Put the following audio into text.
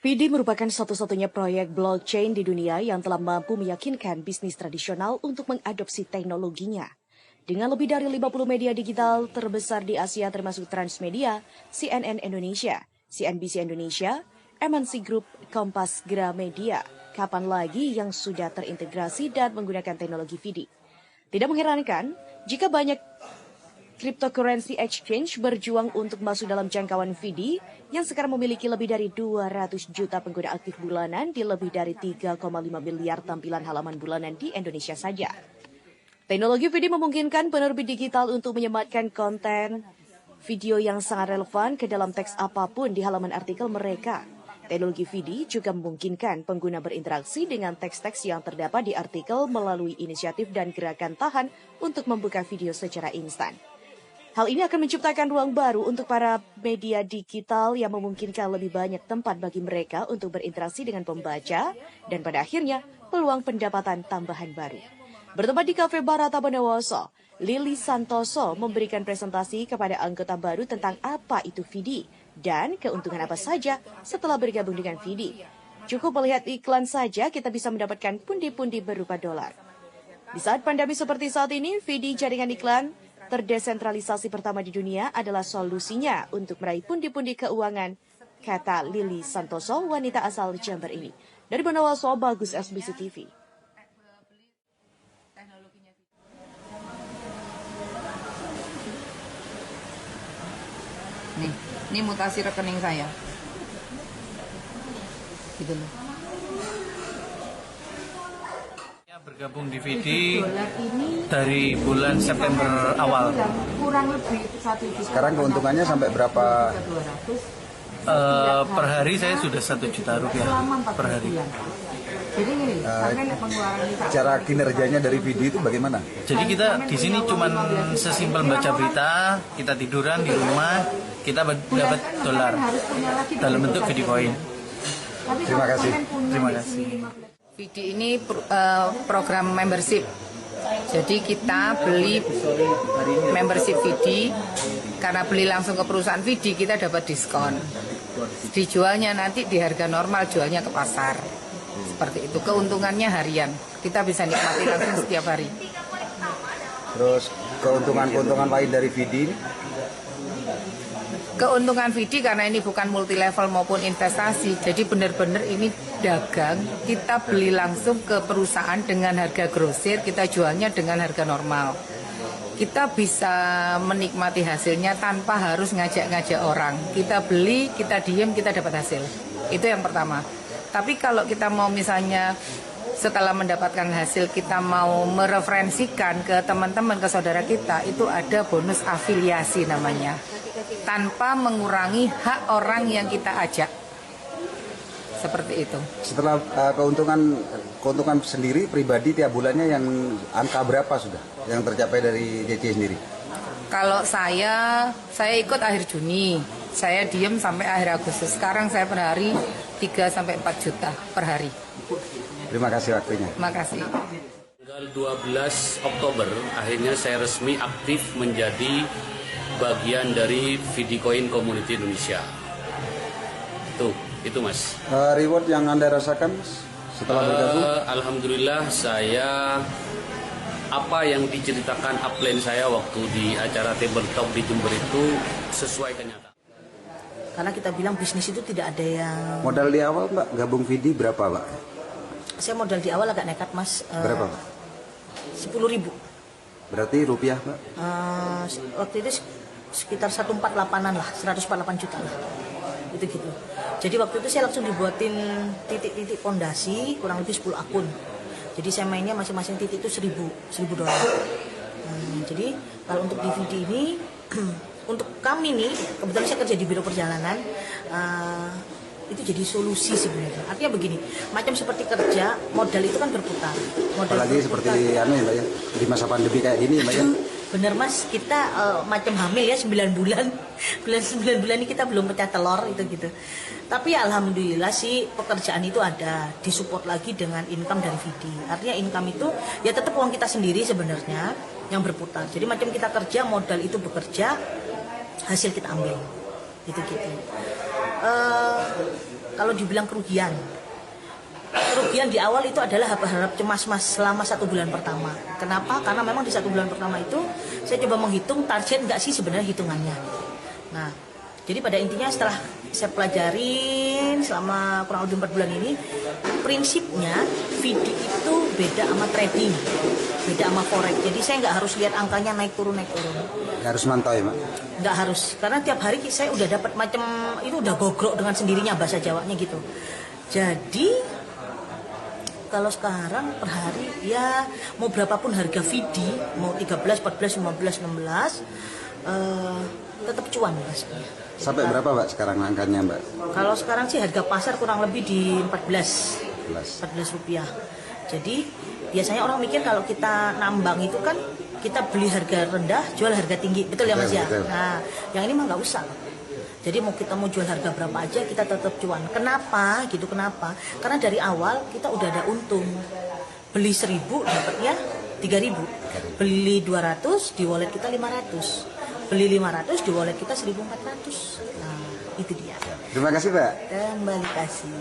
Vidi merupakan satu-satunya proyek blockchain di dunia yang telah mampu meyakinkan bisnis tradisional untuk mengadopsi teknologinya. Dengan lebih dari 50 media digital terbesar di Asia termasuk Transmedia, CNN Indonesia, CNBC Indonesia, MNC Group, Kompas Gramedia, kapan lagi yang sudah terintegrasi dan menggunakan teknologi Vidi? Tidak mengherankan jika banyak cryptocurrency exchange berjuang untuk masuk dalam jangkauan Vidi yang sekarang memiliki lebih dari 200 juta pengguna aktif bulanan di lebih dari 3,5 miliar tampilan halaman bulanan di Indonesia saja. Teknologi Vidi memungkinkan penerbit digital untuk menyematkan konten video yang sangat relevan ke dalam teks apapun di halaman artikel mereka. Teknologi Vidi juga memungkinkan pengguna berinteraksi dengan teks-teks yang terdapat di artikel melalui inisiatif dan gerakan tahan untuk membuka video secara instan. Hal ini akan menciptakan ruang baru untuk para media digital yang memungkinkan lebih banyak tempat bagi mereka untuk berinteraksi dengan pembaca dan pada akhirnya peluang pendapatan tambahan baru. Bertempat di Cafe Barata Bondowoso, Lili Santoso memberikan presentasi kepada anggota baru tentang apa itu Vidi dan keuntungan apa saja setelah bergabung dengan Vidi. Cukup melihat iklan saja kita bisa mendapatkan pundi-pundi berupa dolar. Di saat pandemi seperti saat ini, Vidi jaringan iklan terdesentralisasi pertama di dunia adalah solusinya untuk meraih pundi-pundi keuangan, kata Lili Santoso, wanita asal Jember ini. Dari Bondowoso, Bagus SBC TV. Nih, ini mutasi rekening saya. Gitu loh. Bergabung di Vidi dari bulan September awal. Kurang lebih 1 juta. Sekarang keuntungannya sampai berapa? Per hari saya sudah 1 juta rupiah per hari. Jadi ini, pengeluaran Cara kinerjanya dari Vidi itu bagaimana? Jadi kita di sini cuman sesimpel baca berita, kita tiduran di rumah, kita dapat dolar dalam bentuk Vidi Coin. Terima kasih. Terima kasih. Vidi ini program membership. Jadi kita beli membership Vidi, karena beli langsung ke perusahaan Vidi kita dapat diskon. Dijualnya nanti di harga normal, jualnya ke pasar. Seperti itu, keuntungannya harian. Kita bisa nikmati langsung setiap hari. Terus keuntungan lain dari Vidi ini? Keuntungan Vidi karena ini bukan multi level maupun investasi, jadi benar-benar ini dagang, kita beli langsung ke perusahaan dengan harga grosir, kita jualnya dengan harga normal. Kita bisa menikmati hasilnya tanpa harus ngajak-ngajak orang. Kita beli, kita diem, kita dapat hasil. Itu yang pertama. Tapi kalau kita mau misalnya setelah mendapatkan hasil kita mau mereferensikan ke teman-teman, ke saudara kita, itu ada bonus afiliasi namanya. Tanpa mengurangi hak orang yang kita ajak. Seperti itu. Setelah keuntungan sendiri pribadi tiap bulannya yang angka berapa sudah yang tercapai dari JC sendiri? Kalau saya ikut akhir Juni. Saya diem sampai akhir Agustus. Sekarang saya per hari 3 sampai 4 juta per hari. Terima kasih waktunya. Terima kasih. Tanggal 12 Oktober akhirnya saya resmi aktif menjadi bagian dari Vidi Coin Community Indonesia. Itu Mas. Reward yang Anda rasakan setelah bergabung? Alhamdulillah saya apa yang diceritakan upline saya waktu di acara tabletop di Jember itu sesuai kenyataan. Karena kita bilang bisnis itu tidak ada yang... Modal di awal Mbak gabung Vidi berapa Mbak? Saya modal di awal agak nekat Mas. Berapa Mbak? 10.000. Berarti rupiah Mbak? Waktu itu sekitar 148-an lah, 148 juta lah. Itu gitu. Jadi waktu itu saya langsung dibuatin titik-titik fondasi, kurang lebih 10 akun. Jadi saya mainnya masing-masing titik itu 1.000 dolar. Jadi kalau untuk DVD ini, untuk kami nih, kebetulan saya kerja di biro perjalanan, itu jadi solusi sebenarnya. Artinya begini, macam seperti kerja, modal itu kan berputar. Apalagi seperti ya Mbak ya, di masa pandemi kayak gini Mbak ya. Bener Mas, kita macam hamil ya 9 bulan. 9 bulan ini kita belum pecah telur itu gitu. Tapi alhamdulillah sih pekerjaan itu ada, disupport lagi dengan income dari Vidi. Artinya income itu ya tetap uang kita sendiri sebenarnya yang berputar. Jadi macam kita kerja, modal itu bekerja, hasil kita ambil. gitu-gitu. Kalau dibilang kerugian di awal itu adalah harap cemas mas selama 1 bulan pertama. Kenapa? Karena memang di 1 bulan pertama itu saya coba menghitung target nggak sih sebenarnya hitungannya. Nah, jadi pada intinya setelah saya pelajarin selama kurang lebih 4 bulan ini, prinsipnya VD itu beda sama trading, beda sama forex. Jadi saya nggak harus lihat angkanya naik turun. Nggak harus mantau ya, Mak? Nggak harus, karena tiap hari saya udah dapat macam itu, udah gogrok dengan sendirinya bahasa Jawanya gitu. Jadi kalau sekarang per hari ya mau berapapun harga VD, mau 13, 14, 15, 16 tetap cuan ya sebenarnya. Sampai berapa, Mbak, sekarang angkanya, Mbak? Kalau sekarang sih harga pasar kurang lebih di 14 rupiah. Jadi biasanya orang mikir kalau kita nambang itu kan kita beli harga rendah, jual harga tinggi, betul ya Mas ya? Betul. Nah, yang ini mah nggak usah. Jadi mau kita mau jual harga berapa aja kita tetap cuan. Kenapa? Gitu kenapa? Karena dari awal kita udah ada untung. Beli 1.000 dapatnya 3.000. Beli 200 di wallet kita 500. Beli 500 di wallet kita 1.400. Nah, itu dia. Terima kasih, Mbak. Kembali kasih.